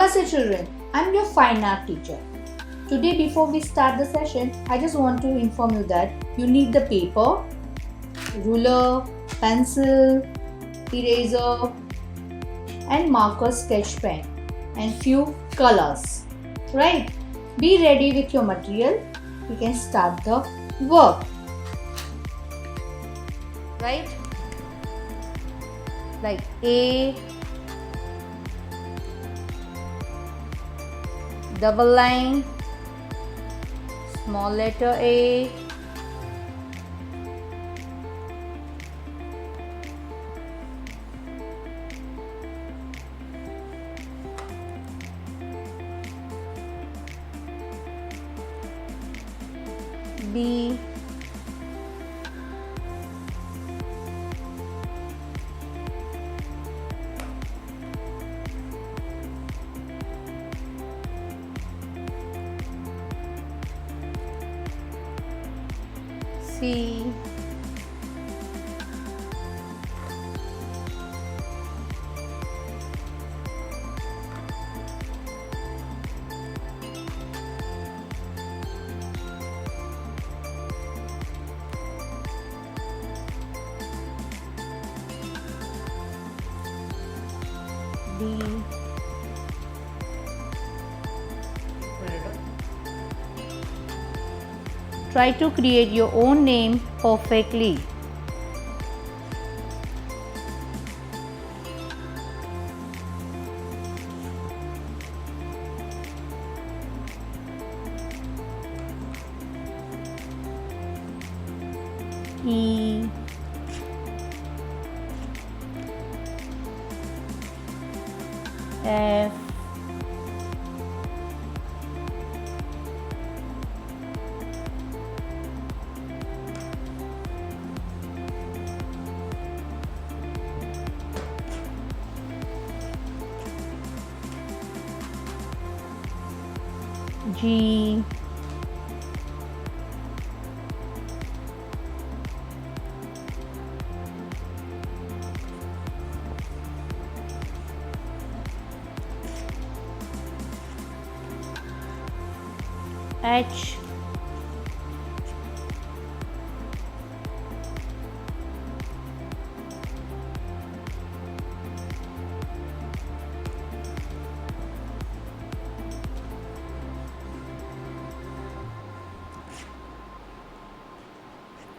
Namaste children, I'm your fine art teacher. Today before we start the session, I just want to inform you that you need the paper, ruler, pencil, eraser and marker sketch pen and few colors. Right? Be ready with your material. We can start the work. Right? Like A, double line, small letter A, B, C, D, try to create your own name perfectly. E, F, G, H,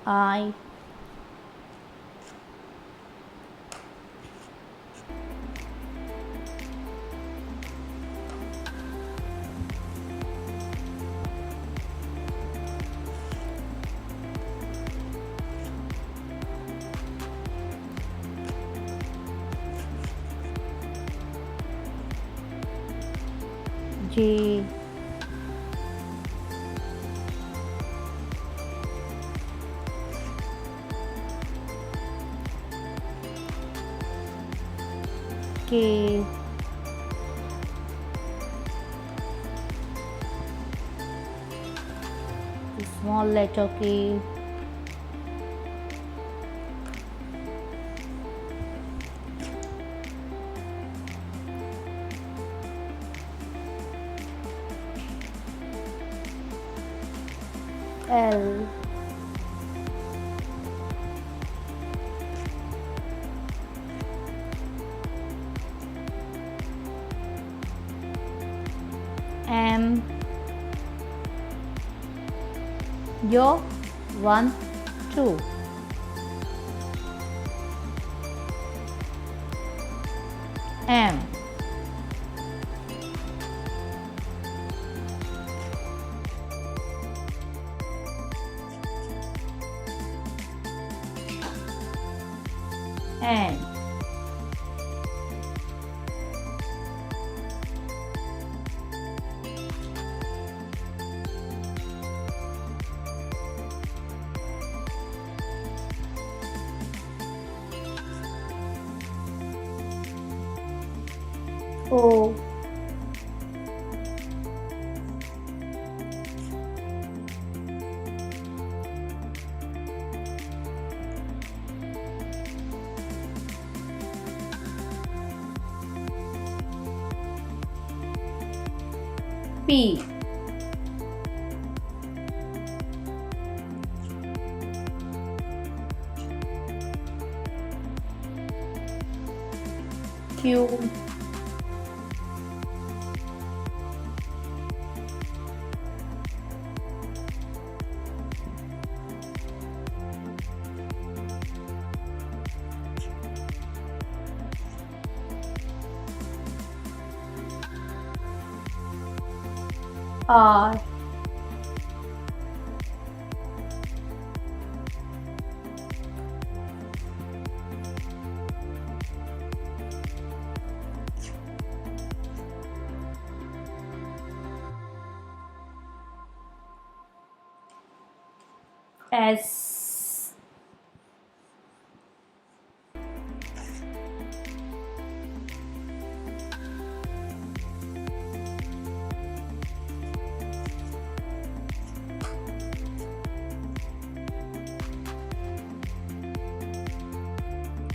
I, J, K, small letter K, L, M, your 1, 2, M, N, O, P. Q. R. S.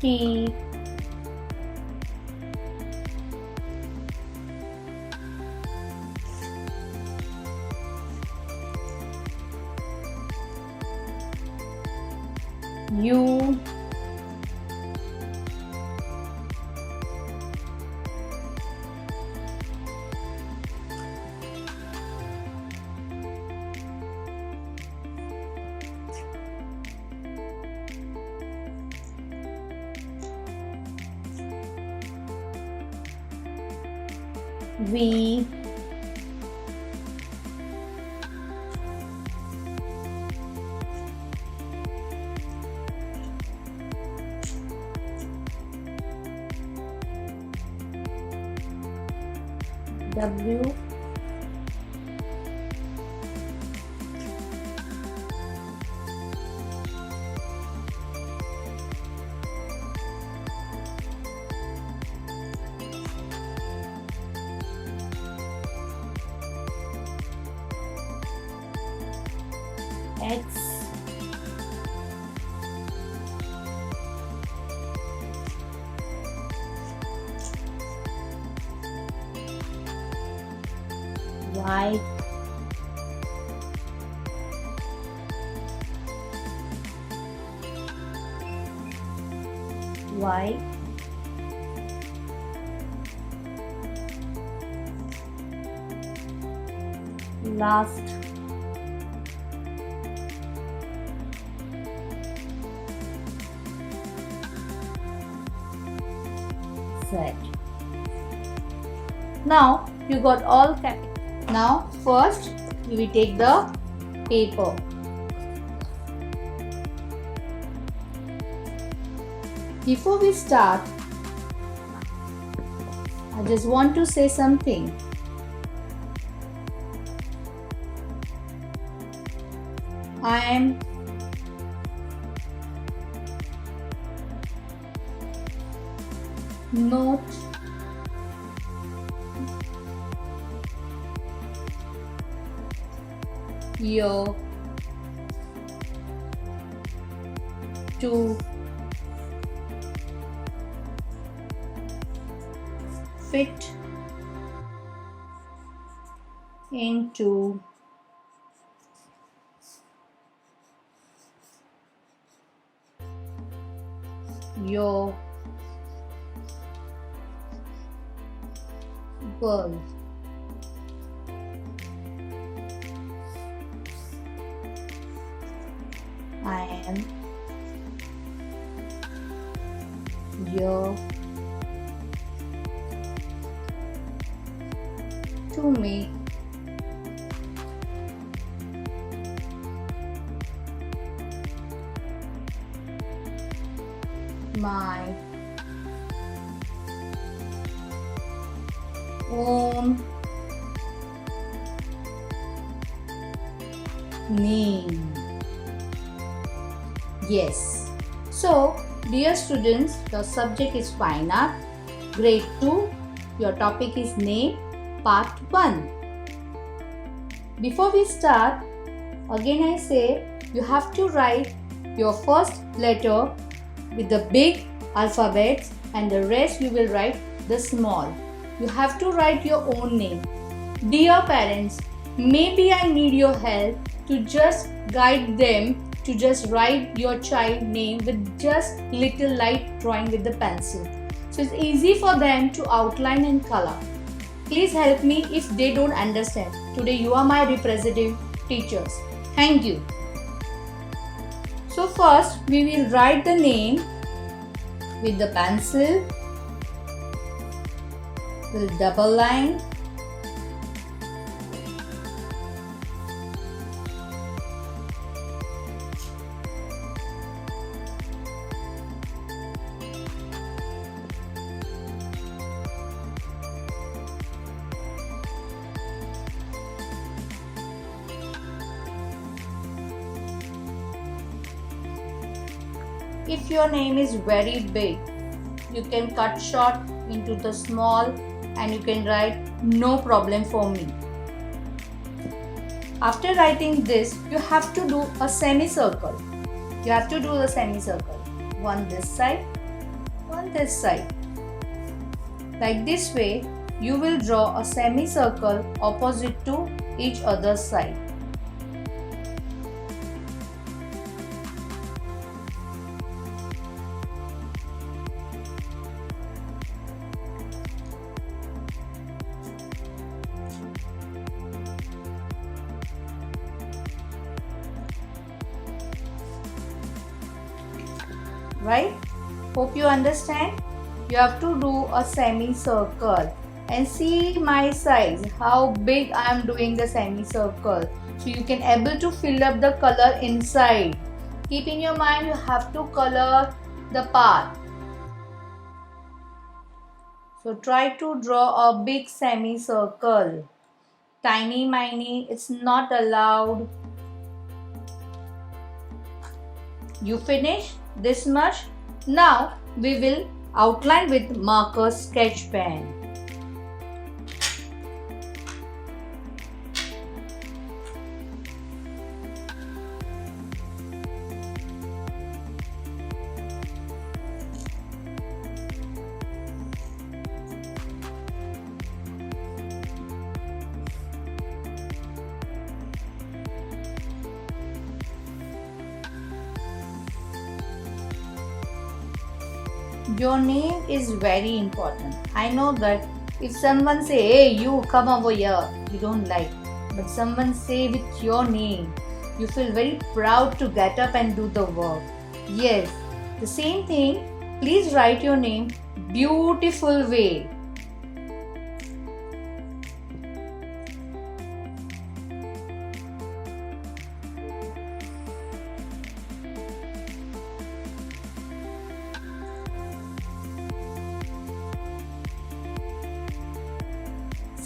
T. U. V. W. X. Y. Y. Last. Z. Now you got all capitals. Now first we will take the paper. Before we start, I just want to say something. I am not here to fit into your world. I am here to make my own name. Yes. So, dear students, your subject is Fine Art, Grade 2. Your topic is Name, Part 1. Before we start, again I say you have to write your first letter with the big alphabets and the rest you will write the small. You have to write your own name. Dear parents, maybe I need your help to just guide them to just write your child name with just little light drawing with the pencil. So it's easy for them to outline and color. Please help me if they don't understand. Today you are my representative teachers. Thank you. So first we will write the name with the pencil, with double line. If your name is very big, you can cut short into the small and you can write no problem for me. After writing this, you have to do a semicircle. You have to do the semicircle. One this side, one this side. Like this way, you will draw a semicircle opposite to each other's side. Right? Hope you understand. You have to do a semicircle and see my size, how big I am doing the semicircle. So you can able to fill up the color inside. Keep in your mind you have to color the part. So try to draw a big semicircle. Tiny miny, it's not allowed. You finish this much. Now we will outline with marker sketch pen. Your name is very important. I know that if someone say, hey, you come over here, you don't like. But someone say with your name, you feel very proud to get up and do the work. Yes, the same thing. Please write your name beautiful way.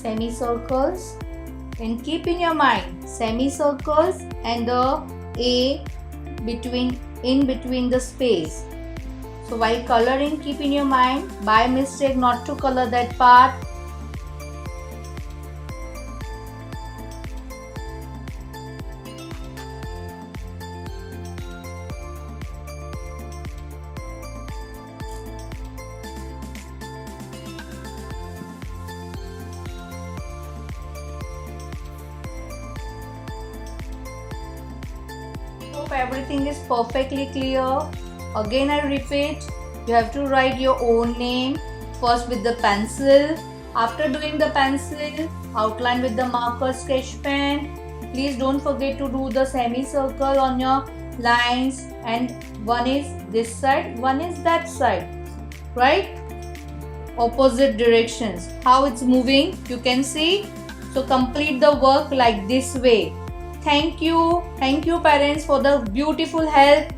Semicircles, and keep in your mind semicircles and the A in between the space. So while coloring, keep in your mind by mistake not to color that part. Hope everything is perfectly clear. Again I repeat, you have to write your own name first with the pencil. After doing the pencil, outline with the marker sketch pen. Please don't forget to do the semicircle on your lines, and one is this side, one is that side, right? Opposite directions. How it's moving you can see. So complete the work like this way. Thank you parents for the beautiful help.